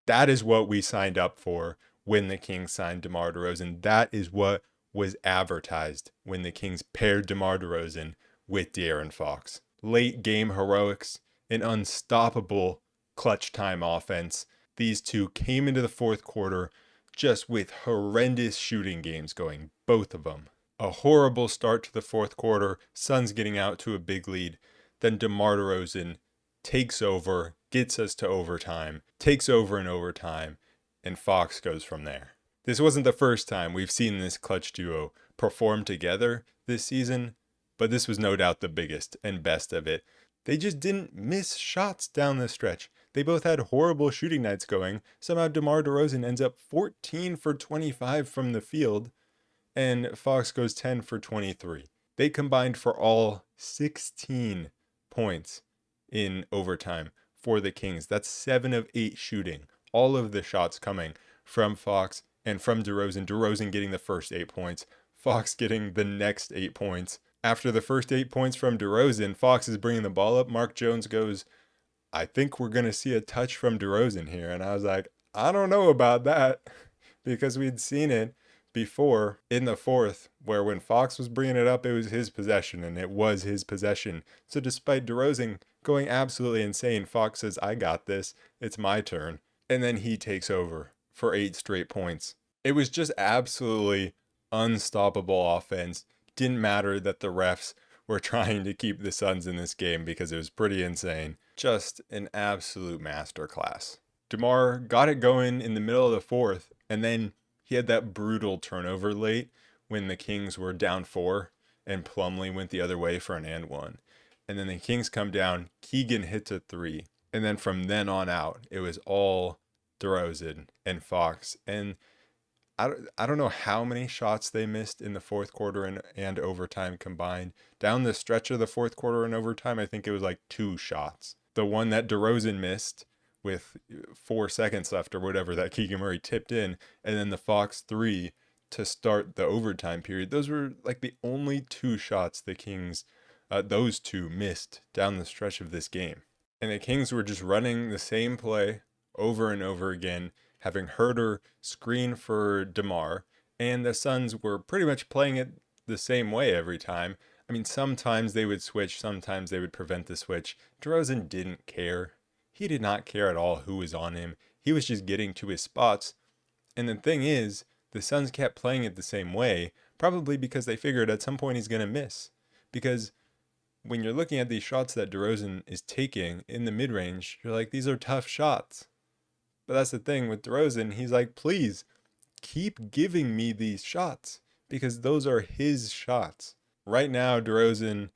That is what we signed up for when the Kings signed DeMar DeRozan. That is what was advertised when the Kings paired DeMar DeRozan with De'Aaron Fox. Late game heroics, an unstoppable clutch time offense. These two came into the fourth quarter just with horrendous shooting games going, both of them. A horrible start to the fourth quarter, Suns getting out to a big lead. Then DeMar DeRozan takes over, gets us to overtime, takes over in overtime, and Fox goes from there. This wasn't the first time we've seen this clutch duo perform together this season, but this was no doubt the biggest and best of it. They just didn't miss shots down the stretch. They both had horrible shooting nights going. Somehow DeMar DeRozan ends up 14 for 25 from the field, and Fox goes 10 for 23. They combined for all 16 points in overtime for the Kings. That's 7 of 8 shooting. All of the shots coming from Fox and from DeRozan. DeRozan getting the first 8 points. Fox getting the next 8 points. After the first 8 points from DeRozan, Fox is bringing the ball up. Mark Jones goes, I think we're going to see a touch from DeRozan here. And I was like, I don't know about that, because we'd seen it before in the fourth, where when Fox was bringing it up, it was his possession, and it was his possession. So despite DeRozan going absolutely insane, Fox says, I got this. It's my turn. And then he takes over for 8 straight points. It was just absolutely unstoppable offense. Didn't matter that the refs were trying to keep the Suns in this game because it was pretty insane. Just an absolute masterclass. DeMar got it going in the middle of the fourth, and then he had that brutal turnover late when the Kings were down 4 and Plumlee went the other way for an and one. And then the Kings come down, Keegan hits a 3. And then from then on out, it was all DeRozan and Fox. And I don't know how many shots they missed in the fourth quarter and overtime combined. Down the stretch of the fourth quarter and overtime, I think it was like 2 shots. The one that DeRozan missed with 4 seconds left or whatever that Keegan Murray tipped in, and then the Fox 3 to start the overtime period. Those were like the only 2 shots the Kings, those two missed down the stretch of this game. And the Kings were just running the same play over and over again, having Huerter screen for DeMar, and the Suns were pretty much playing it the same way every time. I mean, sometimes they would switch, sometimes they would prevent the switch. DeRozan didn't care. He did not care at all who was on him. He was just getting to his spots. And the thing is, the Suns kept playing it the same way, probably because they figured at some point he's going to miss. Because when you're looking at these shots that DeRozan is taking in the mid-range, you're like, these are tough shots. But that's the thing with DeRozan. He's like, please keep giving me these shots because those are his shots. Right now, DeRozan,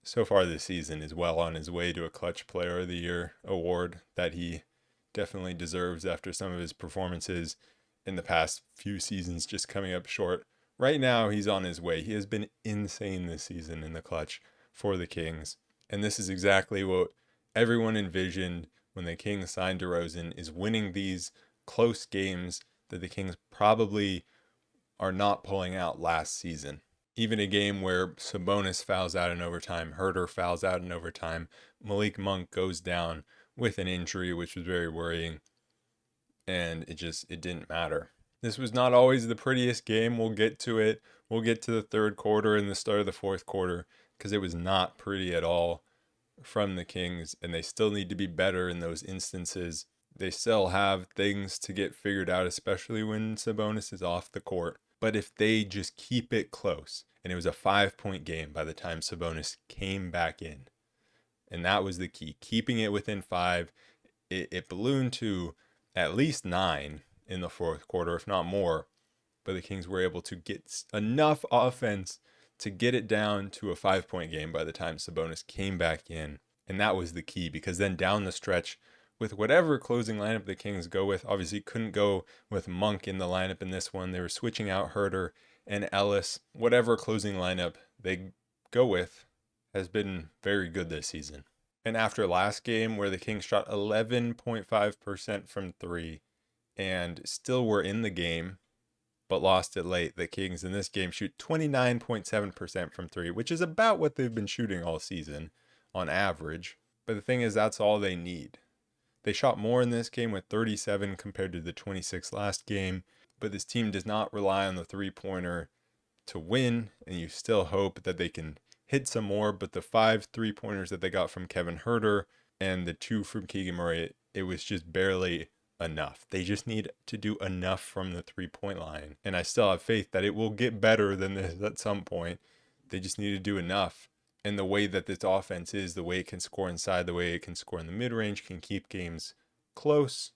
so far this season, is well on his way to a Clutch Player of the Year award that he definitely deserves after some of his performances in the past few seasons just coming up short. Right now, he's on his way. He has been insane this season in the clutch for the Kings. And this is exactly what everyone envisioned when the Kings signed DeRozan, is winning these close games that the Kings probably are not pulling out last season. Even a game where Sabonis fouls out in overtime, Huerter fouls out in overtime, Malik Monk goes down with an injury, which was very worrying, and it didn't matter. This was not always the prettiest game. We'll get to it. We'll get to the third quarter and the start of the fourth quarter, because it was not pretty at all from the Kings, and they still need to be better in those instances. They still have things to get figured out, especially when Sabonis is off the court. But if they just keep it close, and it was a 5-point game by the time Sabonis came back in, and that was the key, keeping it within 5. It ballooned to at least 9 in the fourth quarter, if not more. But the Kings were able to get enough offense to get it down to a 5-point game by the time Sabonis came back in. And that was the key, because then down the stretch, with whatever closing lineup the Kings go with, obviously couldn't go with Monk in the lineup in this one. They were switching out Huerter and Ellis. Whatever closing lineup they go with has been very good this season. And after last game, where the Kings shot 11.5% from 3 and still were in the game, but lost it late, the Kings in this game shoot 29.7% from 3, which is about what they've been shooting all season on average. But the thing is, that's all they need. They shot more in this game with 37 compared to the 26 last game, but this team does not rely on the three-pointer to win, and you still hope that they can hit some more. But the 5 3-pointers that they got from Kevin Huerter and the 2 from Keegan Murray, it was just barely enough. They just need to do enough from the 3-point line, and I still have faith that it will get better than this at some point. They just need to do enough. And the way that this offense is, the way it can score inside, the way it can score in the mid-range, can keep games close,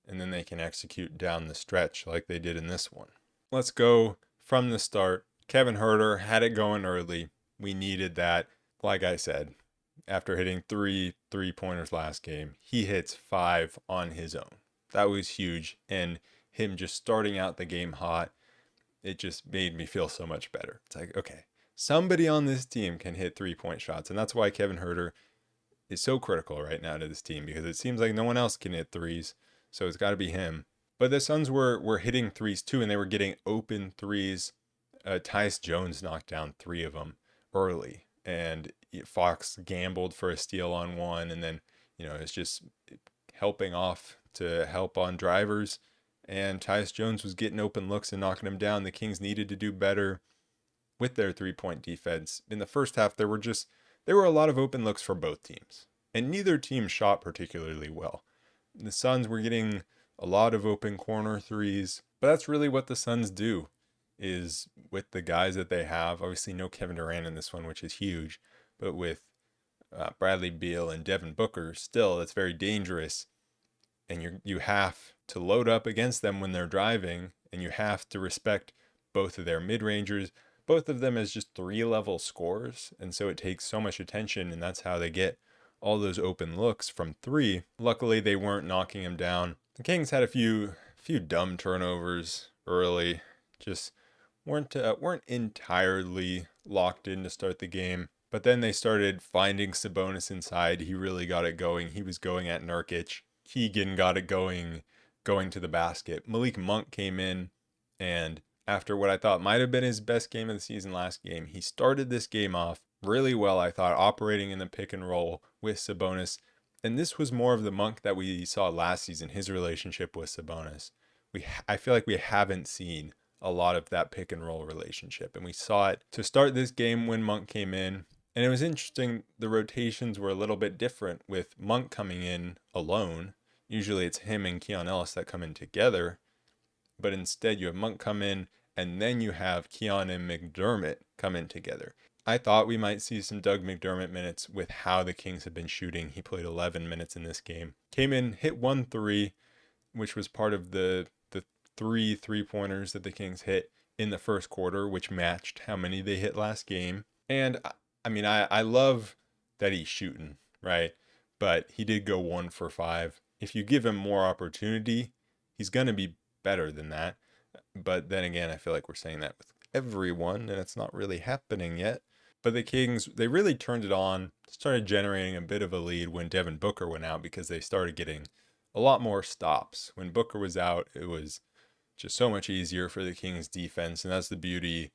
and then they can execute down the stretch like they did in this one. Let's go from the start. Kevin Huerter had it going early. We needed that. Like I said, after hitting 3 3-pointers last game, he hits 5 on his own. That was huge, and him just starting out the game hot, it just made me feel so much better. It's like, okay, somebody on this team can hit 3-point shots, and that's why Kevin Huerter is so critical right now to this team, because it seems like no one else can hit threes, so it's got to be him. But the Suns were hitting threes too, and they were getting open threes. Tyus Jones knocked down 3 of them early, and Fox gambled for a steal on one, and then it's just helping off to help on drivers, and Tyus Jones was getting open looks and knocking them down. The Kings needed to do better with their 3-point defense. In the first half, there were a lot of open looks for both teams, and neither team shot particularly well. The Suns were getting a lot of open corner threes, but that's really what the Suns do, is with the guys that they have. Obviously no Kevin Durant in this one, which is huge, but with Bradley Beal and Devin Booker, still that's very dangerous, and you have to load up against them when they're driving, and you have to respect both of their mid-rangers, both of them as just 3-level scorers, and so it takes so much attention, and that's how they get all those open looks from 3. Luckily, they weren't knocking him down. The Kings had a few dumb turnovers early, just weren't entirely locked in to start the game. But then they started finding Sabonis inside. He really got it going. He was going at Nurkic. Keegan got it going to the basket. Malik Monk came in, and after what I thought might have been his best game of the season last game, he started this game off really well, I thought, operating in the pick and roll with Sabonis. And this was more of the Monk that we saw last season, his relationship with Sabonis. I feel like we haven't seen a lot of that pick and roll relationship, and we saw it to start this game when Monk came in. And it was interesting, the rotations were a little bit different with Monk coming in alone. Usually it's him and Keon Ellis that come in together, but instead you have Monk come in, and then you have Keon and McDermott come in together. I thought we might see some Doug McDermott minutes with how the Kings have been shooting. He played 11 minutes in this game. Came in, hit 1 3, which was part of the 3 3-pointers that the Kings hit in the first quarter, which matched how many they hit last game. And I mean, I love that he's shooting, right? But he did go 1 for 5. If you give him more opportunity, he's going to be better than that. But then again, I feel like we're saying that with everyone, and it's not really happening yet. But the Kings, they really turned it on, started generating a bit of a lead when Devin Booker went out, because they started getting a lot more stops. When Booker was out, it was just so much easier for the Kings defense, and that's the beauty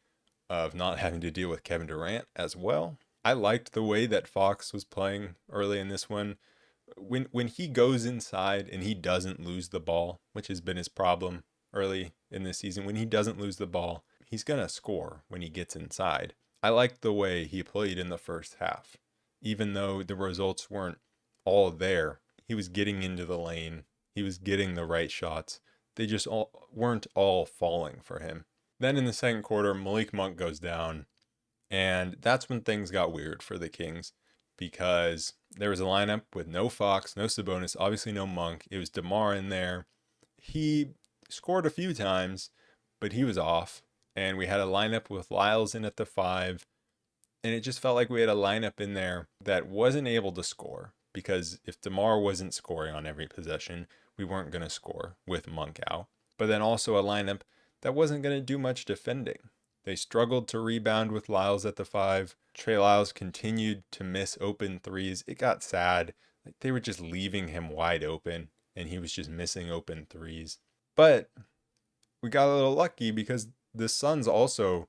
of not having to deal with Kevin Durant as well. I liked the way that Fox was playing early in this one. When he goes inside and he doesn't lose the ball, which has been his problem early in this season, when he doesn't lose the ball, he's going to score when he gets inside. I liked the way he played in the first half. Even though the results weren't all there, he was getting into the lane. He was getting the right shots. They just weren't all falling for him. Then in the second quarter, Malik Monk goes down, and that's when things got weird for the Kings, because there was a lineup with no Fox, no Sabonis, obviously no Monk. It was DeMar in there. He scored a few times, but he was off. And we had a lineup with Lyles in at the 5. And it just felt like we had a lineup in there that wasn't able to score, because if DeMar wasn't scoring on every possession, we weren't going to score with Monk out. But then also a lineup that wasn't going to do much defending. They struggled to rebound with Lyles at the 5. Trey Lyles continued to miss open threes. It got sad. Like, they were just leaving him wide open, and he was just missing open threes. But we got a little lucky, because the Suns also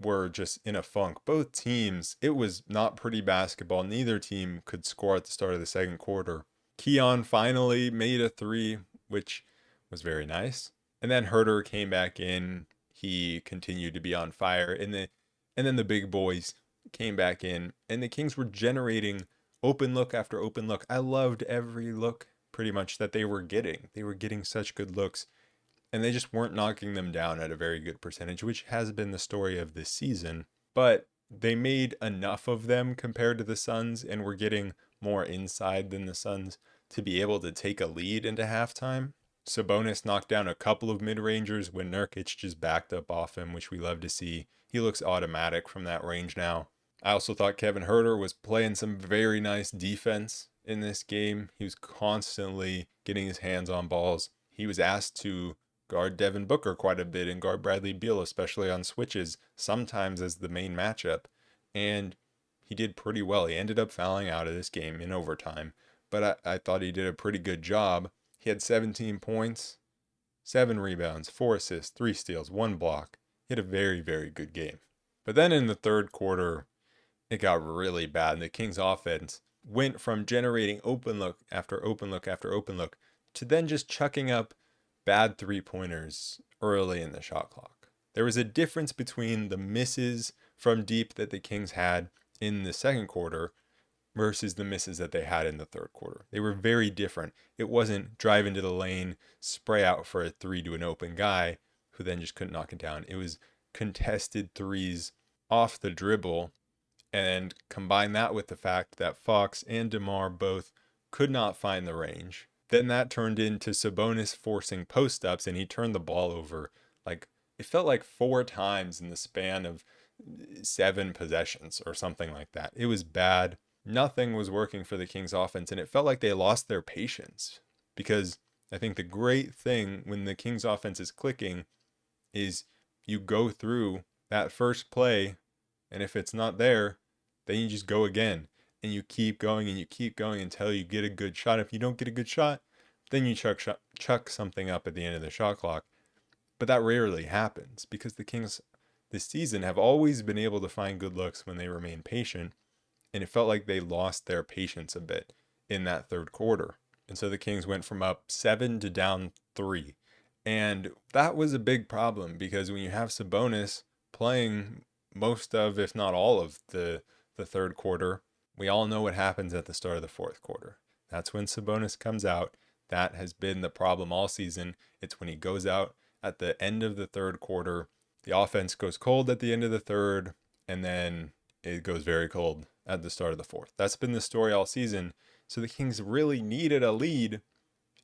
were just in a funk. Both teams, it was not pretty basketball. Neither team could score at the start of the second quarter. Keon finally made a three, which was very nice. And then Huerter came back in. He continued to be on fire. And then the big boys came back in, and the Kings were generating open look after open look. I loved every look pretty much that they were getting. They were getting such good looks, and they just weren't knocking them down at a very good percentage, which has been the story of this season. But they made enough of them compared to the Suns, and were getting more inside than the Suns to be able to take a lead into halftime. Sabonis knocked down a couple of mid-rangers when Nurkic just backed up off him, which we love to see. He looks automatic from that range now. I also thought Kevin Huerter was playing some very nice defense in this game. He was constantly getting his hands on balls. He was asked to guard Devin Booker quite a bit and guard Bradley Beal, especially on switches, sometimes as the main matchup. And he did pretty well. He ended up fouling out of this game in overtime, but I thought he did a pretty good job. He had 17 points, 7 rebounds, 4 assists, 3 steals, 1 block. He had a very, very good game. But then in the third quarter, it got really bad. The Kings offense went from generating open look after open look after open look to then just chucking up bad three-pointers early in the shot clock. There was a difference between the misses from deep that the Kings had in the second quarter versus the misses that they had in the third quarter. They were very different. It wasn't drive into the lane, spray out for a three to an open guy who then just couldn't knock it down. It was contested threes off the dribble, and combine that with the fact that Fox and DeMar both could not find the range. Then that turned into Sabonis forcing post-ups, and he turned the ball over it felt like 4 times in the span of 7 possessions or something like that. It was bad. Nothing was working for the Kings offense, and it felt like they lost their patience, because I think the great thing when the Kings offense is clicking is you go through that first play, and if it's not there, then you just go again, and you keep going and you keep going until you get a good shot. If you don't get a good shot, then you chuck something up at the end of the shot clock. But that rarely happens, because the Kings this season have always been able to find good looks when they remain patient. And it felt like they lost their patience a bit in that third quarter. And so the Kings went from up 7 to down 3. And that was a big problem, because when you have Sabonis playing most of, if not all of, the third quarter, we all know what happens at the start of the fourth quarter. That's when Sabonis comes out. That has been the problem all season. It's when he goes out at the end of the third quarter. The offense goes cold at the end of the third, and then it goes very cold at the start of the fourth. That's been the story all season. So the Kings really needed a lead,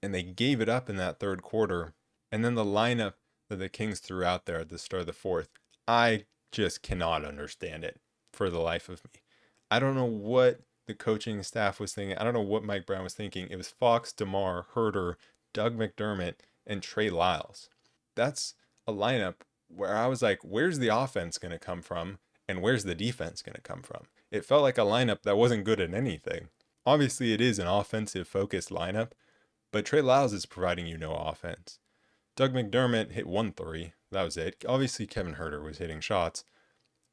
and they gave it up in that third quarter. And then the lineup that the Kings threw out there at the start of the fourth, I just cannot understand it for the life of me. I don't know what the coaching staff was thinking. I don't know what Mike Brown was thinking. It was Fox, DeMar, Huerter, Doug McDermott, and Trey Lyles. That's a lineup where I was like, where's the offense going to come from, and where's the defense going to come from? It felt like a lineup that wasn't good at anything. Obviously, it is an offensive-focused lineup, but Trey Lyles is providing you no offense. Doug McDermott hit 1 3. That was it. Obviously, Kevin Huerter was hitting shots,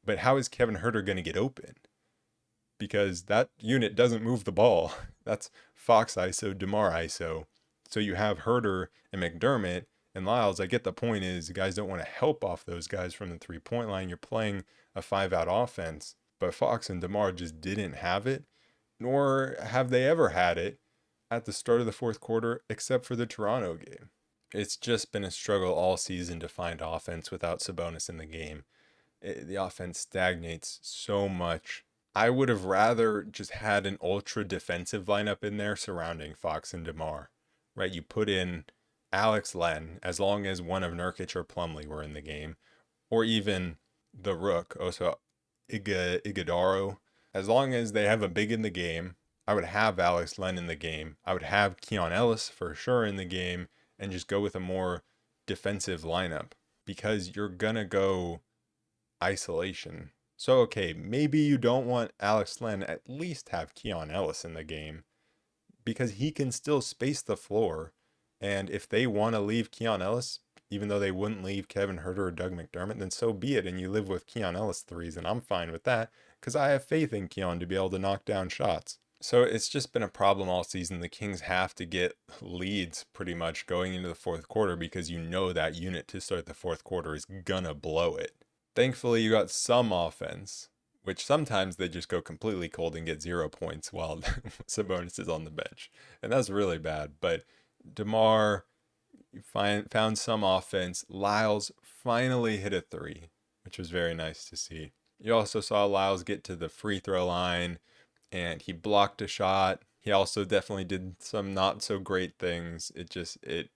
but how is Kevin Huerter going to get open? Because that unit doesn't move the ball. That's Fox ISO, DeMar ISO. So you have Huerter and McDermott and Lyles. I get the point is, guys don't want to help off those guys from the three-point line. You're playing a 5-out offense. But Fox and DeMar just didn't have it, nor have they ever had it at the start of the fourth quarter, except for the Toronto game. It's just been a struggle all season to find offense without Sabonis in the game. The offense stagnates so much. I would have rather just had an ultra defensive lineup in there surrounding Fox and DeMar, right? You put in Alex Len, as long as one of Nurkic or Plumlee were in the game, or even the Rook, also Iguodaro. As long as they have a big in the game, I would have Alex Len in the game. I would have Keon Ellis for sure in the game, and just go with a more defensive lineup, because you're gonna go isolation. So, okay, maybe you don't want Alex Len, at least have Keon Ellis in the game, because he can still space the floor. And if they want to leave Keon Ellis, even though they wouldn't leave Kevin Huerter or Doug McDermott, then so be it. And you live with Keon Ellis threes, and I'm fine with that, because I have faith in Keon to be able to knock down shots. So it's just been a problem all season. The Kings have to get leads pretty much going into the fourth quarter because you know that unit to start the fourth quarter is gonna blow it. Thankfully, you got some offense, which sometimes they just go completely cold and get 0 points while Sabonis is on the bench. And that's really bad. But DeMar found some offense. Lyles finally hit a three, which was very nice to see. You also saw Lyles get to the free throw line and he blocked a shot. He also definitely did some not so great things. It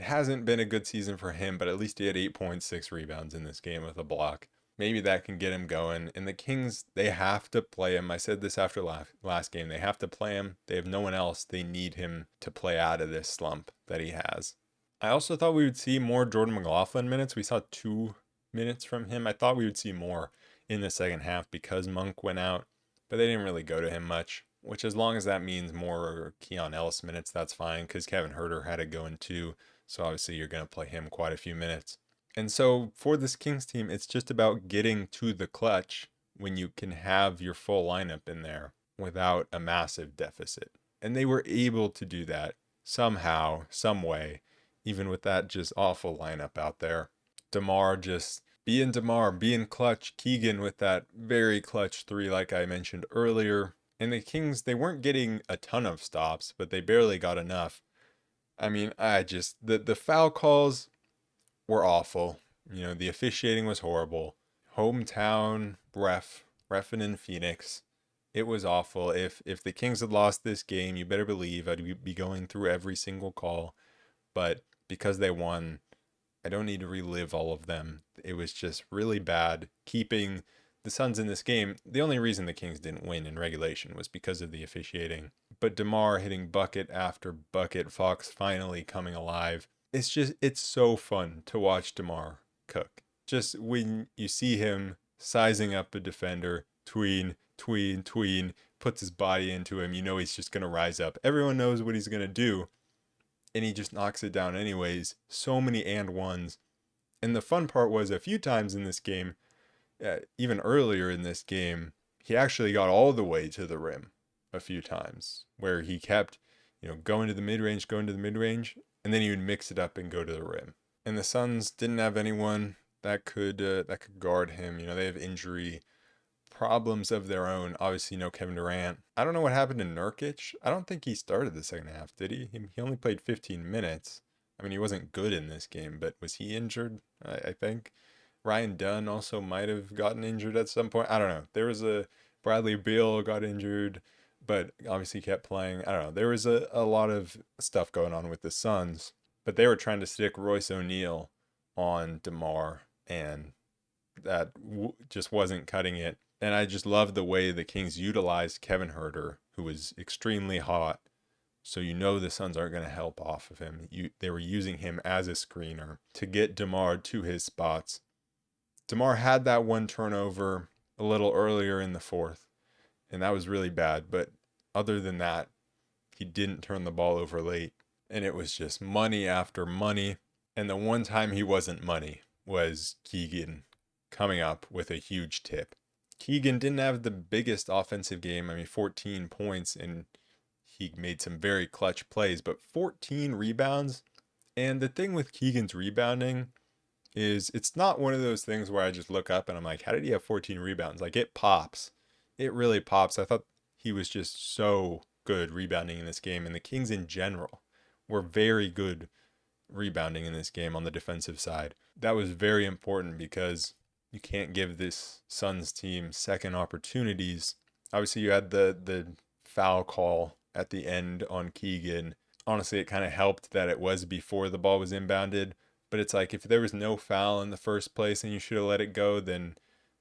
hasn't been a good season for him, but at least he had 8.6 rebounds in this game with a block. Maybe that can get him going. And the Kings, they have to play him. I said this after last game. They have to play him. They have no one else. They need him to play out of this slump that he has. I also thought we would see more Jordan McLaughlin minutes. We saw 2 minutes from him. I thought we would see more in the second half because Monk went out, but they didn't really go to him much, which as long as that means more Keon Ellis minutes, that's fine because Kevin Huerter had to go in too. So obviously you're going to play him quite a few minutes. And so for this Kings team, it's just about getting to the clutch when you can have your full lineup in there without a massive deficit. And they were able to do that somehow, some way, even with that just awful lineup out there. DeMar just being clutch. Keegan with that very clutch three, like I mentioned earlier. And the Kings, they weren't getting a ton of stops, but they barely got enough. I mean, the foul calls were awful. You know, the officiating was horrible. Hometown refing in Phoenix. It was awful. If the Kings had lost this game, you better believe I'd be going through every single call. But because they won, I don't need to relive all of them. It was just really bad. Keeping the Suns in this game, the only reason the Kings didn't win in regulation was because of the officiating. But DeMar hitting bucket after bucket, Fox finally coming alive. It's so fun to watch DeMar cook. Just when you see him sizing up a defender, tween, puts his body into him, you know he's just going to rise up. Everyone knows what he's going to do, and he just knocks it down anyways. So many and ones. And the fun part was a few times in this game, even earlier in this game, he actually got all the way to the rim a few times where he kept, going to the mid-range, and then he would mix it up and go to the rim. And the Suns didn't have anyone that could guard him. They have injury problems of their own. Obviously, no Kevin Durant. I don't know what happened to Nurkic. I don't think he started the second half, did he? He only played 15 minutes. I mean, he wasn't good in this game, but was he injured? I think. Ryan Dunn also might have gotten injured at some point. I don't know. There was Bradley Beal got injured, but obviously kept playing. I don't know. There was a lot of stuff going on with the Suns, but they were trying to stick Royce O'Neal on DeMar, and that just wasn't cutting it. And I just love the way the Kings utilized Kevin Huerter, who was extremely hot. So the Suns aren't going to help off of him. They were using him as a screener to get DeMar to his spots. DeMar had that one turnover a little earlier in the fourth, and that was really bad. But other than that, he didn't turn the ball over late, and it was just money after money. And the one time he wasn't money was Keegan coming up with a huge tip. Keegan didn't have the biggest offensive game. 14 points, and he made some very clutch plays, but 14 rebounds. And the thing with Keegan's rebounding is it's not one of those things where I just look up and I'm like, how did he have 14 rebounds? Like, it pops. It really pops. I thought he was just so good rebounding in this game, and the Kings in general were very good rebounding in this game on the defensive side. That was very important because you can't give this Suns team second opportunities. Obviously, you had the foul call at the end on Keegan. Honestly, it kind of helped that it was before the ball was inbounded. But it's like, if there was no foul in the first place and you should have let it go, then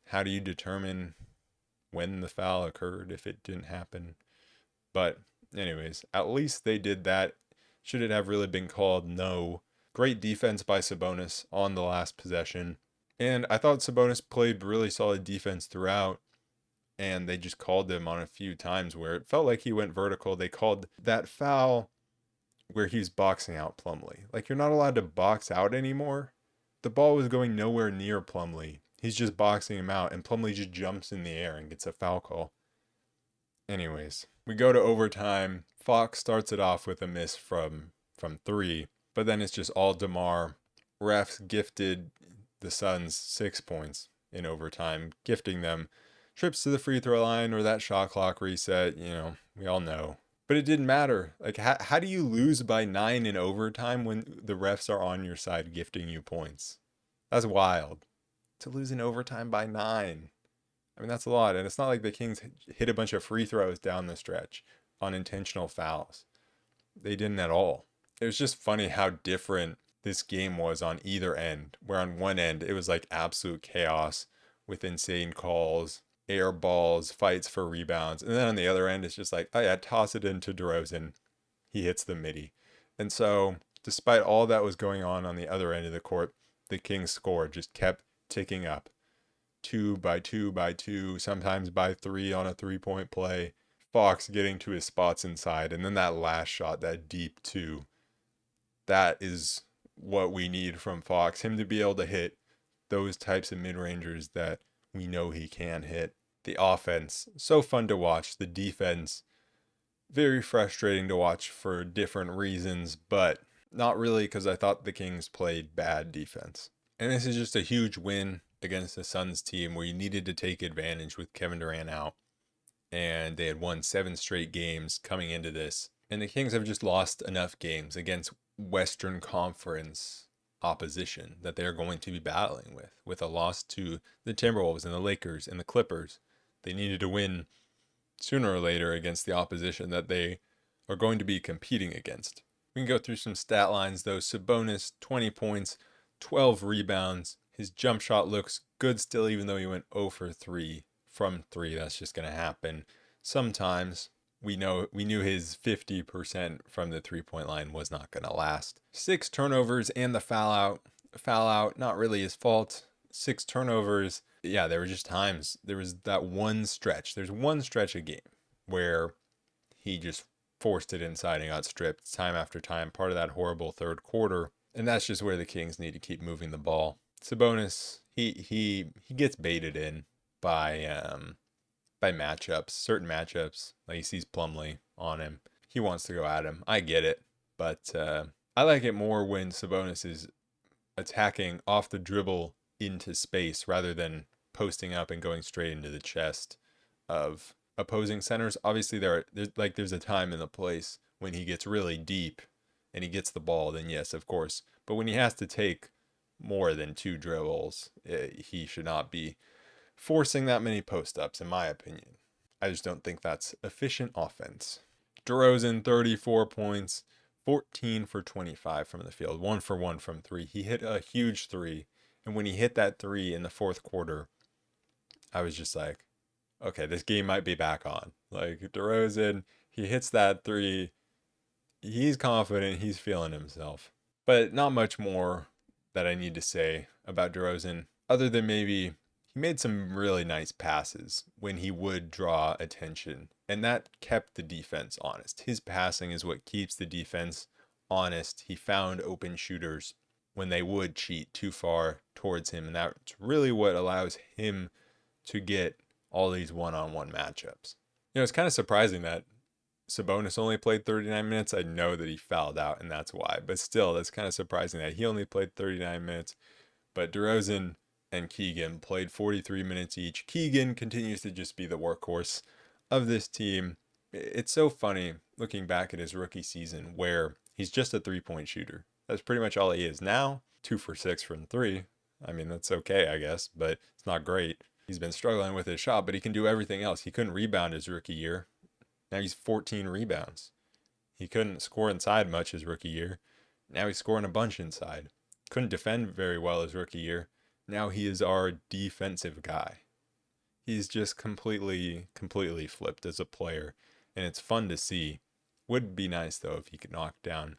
how do you determine when the foul occurred if it didn't happen? But anyways, at least they did that. Should it have really been called? No. Great defense by Sabonis on the last possession. And I thought Sabonis played really solid defense throughout, and they just called him on a few times where it felt like he went vertical. They called that foul where he was boxing out Plumlee. Like, you're not allowed to box out anymore. The ball was going nowhere near Plumlee. He's just boxing him out, and Plumlee just jumps in the air and gets a foul call. Anyways, we go to overtime. Fox starts it off with a miss from 3, but then it's just all DeMar. Refs gifted the Suns 6 points in overtime, gifting them trips to the free throw line or that shot clock reset. We all know. But it didn't matter. Like, how do you lose by 9 in overtime when the refs are on your side gifting you points? That's wild. To lose in overtime by 9. I mean, that's a lot. And it's not like the Kings hit a bunch of free throws down the stretch on intentional fouls. They didn't at all. It was just funny how different this game was on either end, where on one end it was like absolute chaos with insane calls, air balls, fights for rebounds. And then on the other end, it's just like, oh yeah, toss it into DeRozan. He hits the midi. And so, despite all that was going on the other end of the court, the Kings' score just kept ticking up. 2 by 2 by 2, sometimes by 3 on a 3-point play. Fox getting to his spots inside. And then that last shot, that deep 2. That is what we need from Fox. Him to be able to hit those types of mid-rangers that we know he can hit. The offense, so fun to watch. The defense, very frustrating to watch for different reasons, but not really, because I thought the Kings played bad defense. And this is just a huge win against the Suns team where you needed to take advantage with Kevin Durant out. And they had won 7 straight games coming into this. And the Kings have just lost enough games against Western Conference opposition that they're going to be battling with a loss to the Timberwolves and the Lakers and the Clippers. They needed to win sooner or later against the opposition that they are going to be competing against. We can go through some stat lines though. Sabonis, 20 points, 12 rebounds. His jump shot looks good still, even though he went 0 for 3 from 3. That's just going to happen sometimes. We knew his 50% from the 3-point line was not going to last. 6 turnovers and the foul out, not really his fault. 6 turnovers. Yeah, there were just times. There was that one stretch. There's one stretch a game where he just forced it inside and got stripped time after time. Part of that horrible third quarter. And that's just where the Kings need to keep moving the ball. Sabonis, he gets baited in by matchups, certain matchups. Like he sees Plumlee on him. He wants to go at him. I get it. But I like it more when Sabonis is attacking off the dribble into space rather than posting up and going straight into the chest of opposing centers. Obviously, there's a time and a place when he gets really deep and he gets the ball, then yes, of course. But when he has to take more than 2 dribbles, he should not be forcing that many post-ups, in my opinion. I just don't think that's efficient offense. DeRozan, 34 points, 14 for 25 from the field, 1 for 1 from 3. He hit a huge 3, and when he hit that 3 in the fourth quarter, I was just like, okay, this game might be back on. Like, DeRozan, he hits that 3, he's confident, he's feeling himself. But not much more that I need to say about DeRozan, other than maybe he made some really nice passes when he would draw attention, and that kept the defense honest. His passing is what keeps the defense honest. He found open shooters when they would cheat too far towards him, and that's really what allows him to get all these one-on-one matchups. It's kind of surprising that Sabonis only played 39 minutes. I know that he fouled out, and that's why. But still, that's kind of surprising that he only played 39 minutes. But DeRozan and Keegan played 43 minutes each. Keegan continues to just be the workhorse of this team. It's so funny looking back at his rookie season where he's just a 3-point shooter. That's pretty much all he is now. 2 for 6 from 3. I mean, that's okay, I guess, but it's not great. He's been struggling with his shot, but he can do everything else. He couldn't rebound his rookie year. Now he's 14 rebounds. He couldn't score inside much his rookie year. Now he's scoring a bunch inside. Couldn't defend very well his rookie year. Now he is our defensive guy. He's just completely flipped as a player, and it's fun to see. Would be nice, though, if he could knock down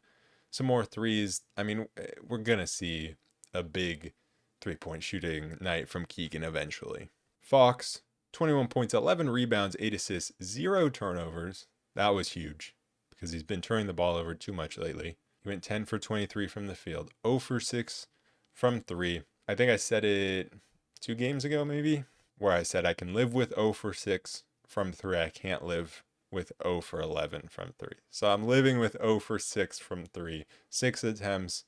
some more threes. I mean, we're going to see a big 3-point shooting night from Keegan eventually. Fox, 21 points, 11 rebounds, 8 assists, 0 turnovers. That was huge because he's been turning the ball over too much lately. He went 10 for 23 from the field, 0 for 6 from 3. I think I said it 2 games ago maybe, where I said I can live with 0 for 6 from 3. I can't live with 0 for 11 from 3. So I'm living with 0 for 6 from 3. 6 attempts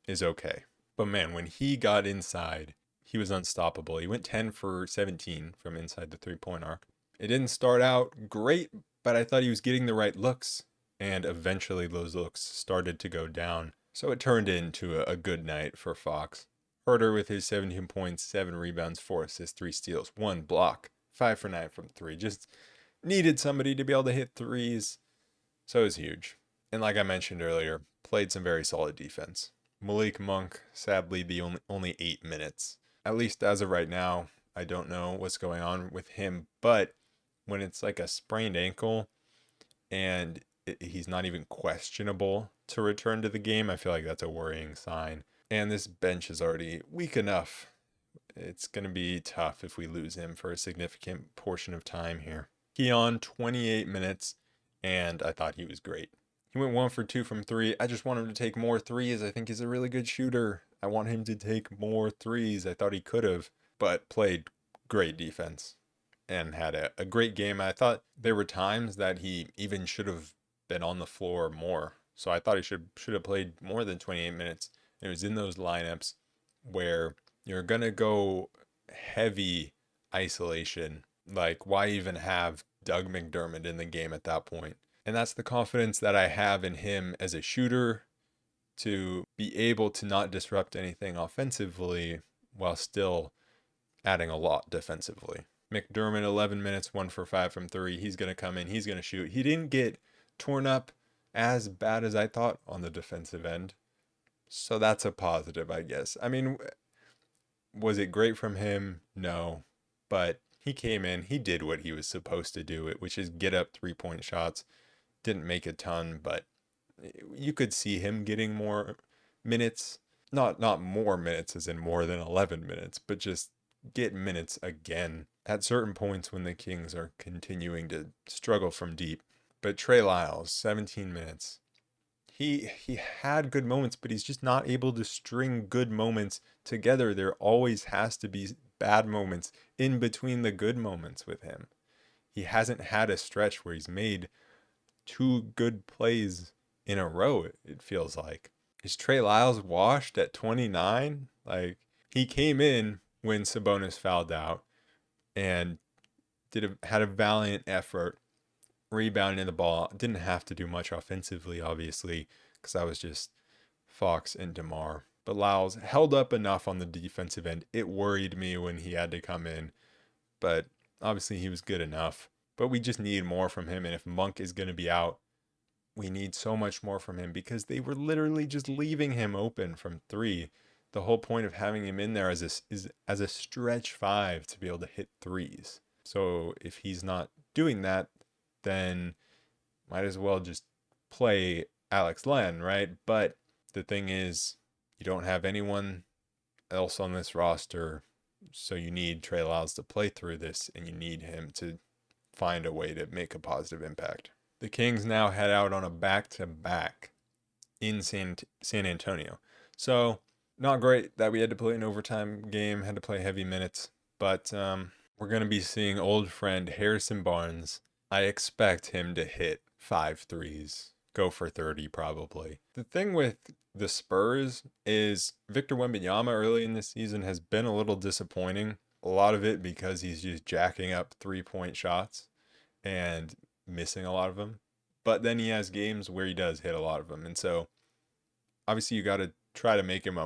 is okay. But man, when he got inside, he was unstoppable. He went 10 for 17 from inside the 3-point arc. It didn't start out great, but I thought he was getting the right looks. And eventually those looks started to go down. So it turned into a good night for Fox. Huerter with his 17 points, 7 rebounds, 4 assists, 3 steals, 1 block, 5 for 9 from 3. Just needed somebody to be able to hit threes. So it was huge. And like I mentioned earlier, played some very solid defense. Malik Monk, sadly, the only 8 minutes. At least as of right now, I don't know what's going on with him. But when it's like a sprained ankle and he's not even questionable to return to the game, I feel like that's a worrying sign. And this bench is already weak enough. It's going to be tough if we lose him for a significant portion of time here. Keon, 28 minutes, and I thought he was great. He went 1 for 2 from 3. I just want him to take more threes. I think he's a really good shooter. I want him to take more threes. I thought he could have, but played great defense and had a great game. I thought there were times that he even should have been on the floor more. So I thought he should have played more than 28 minutes. It was in those lineups where you're going to go heavy isolation. Like, why even have Doug McDermott in the game at that point? And that's the confidence that I have in him as a shooter to be able to not disrupt anything offensively while still adding a lot defensively. McDermott, 11 minutes, 1 for 5 from 3. He's going to come in. He's going to shoot. He didn't get torn up as bad as I thought on the defensive end. So that's a positive, I guess. I mean, was it great from him? No. But he came in. He did what he was supposed to do, which is get up 3-point shots. Didn't make a ton, but you could see him getting more minutes. Not more minutes as in more than 11 minutes, but just get minutes again at certain points when the Kings are continuing to struggle from deep. But Trey Lyles, 17 minutes. He had good moments, but he's just not able to string good moments together. There always has to be bad moments in between the good moments with him. He hasn't had a stretch where he's made 2 good plays in a row, it feels like. Is Trey Lyles washed at 29? Like, he came in when Sabonis fouled out and had a valiant effort rebounding the ball. Didn't have to do much offensively, obviously, because that was just Fox and DeMar. But Lyles held up enough on the defensive end. It worried me when he had to come in, but obviously he was good enough. But we just need more from him, and if Monk is going to be out, we need so much more from him because they were literally just leaving him open from 3. The whole point of having him in there is as a stretch 5 to be able to hit threes. So if he's not doing that, then might as well just play Alex Len, right? But the thing is, you don't have anyone else on this roster, so you need Trey Lyles to play through this, and you need him to find a way to make a positive impact. The Kings now head out on a back-to-back in San Antonio. So not great that we had to play an overtime game, had to play heavy minutes, but we're going to be seeing old friend Harrison Barnes. I expect him to hit 5 threes, go for 30 probably. The thing with the Spurs is Victor Wembanyama early in this season has been a little disappointing. A lot of it because he's just jacking up 3-point shots and missing a lot of them. But then he has games where he does hit a lot of them. And so obviously you got to try to make him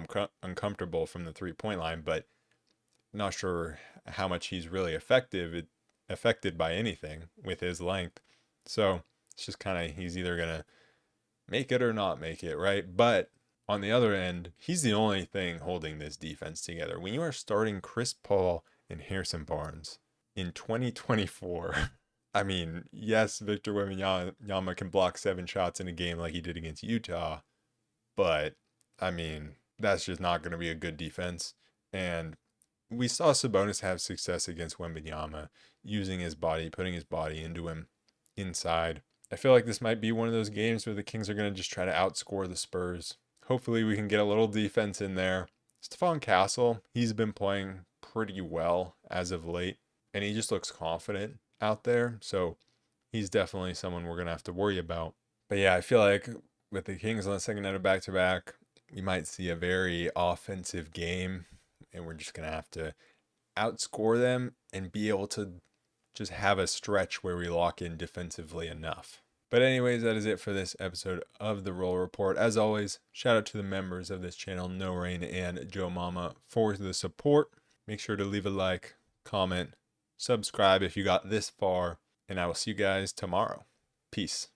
uncomfortable from the 3-point line, but not sure how much he's really affected by anything with his length. So it's just kind of, he's either going to make it or not make it, right? But on the other end, he's the only thing holding this defense together. When you are starting Chris Paul and Harrison Barnes in 2024, I mean, yes, Victor Wembanyama can block 7 shots in a game like he did against Utah, but I mean, that's just not going to be a good defense. And we saw Sabonis have success against Wembanyama, using his body, putting his body into him inside. I feel like this might be one of those games where the Kings are going to just try to outscore the Spurs. Hopefully we can get a little defense in there. Stephon Castle, he's been playing pretty well as of late, and he just looks confident. out there. So he's definitely someone we're going to have to worry about. But yeah, I feel like with the Kings on the second night of back-to-back, we might see a very offensive game, and we're just going to have to outscore them and be able to just have a stretch where we lock in defensively enough. But anyways, that is it for this episode of the Roll Report. As always, shout out to the members of this channel, No Rain and Joe Mama, for the support. Make sure to leave a like, comment, subscribe if you got this far, and I will see you guys tomorrow. Peace.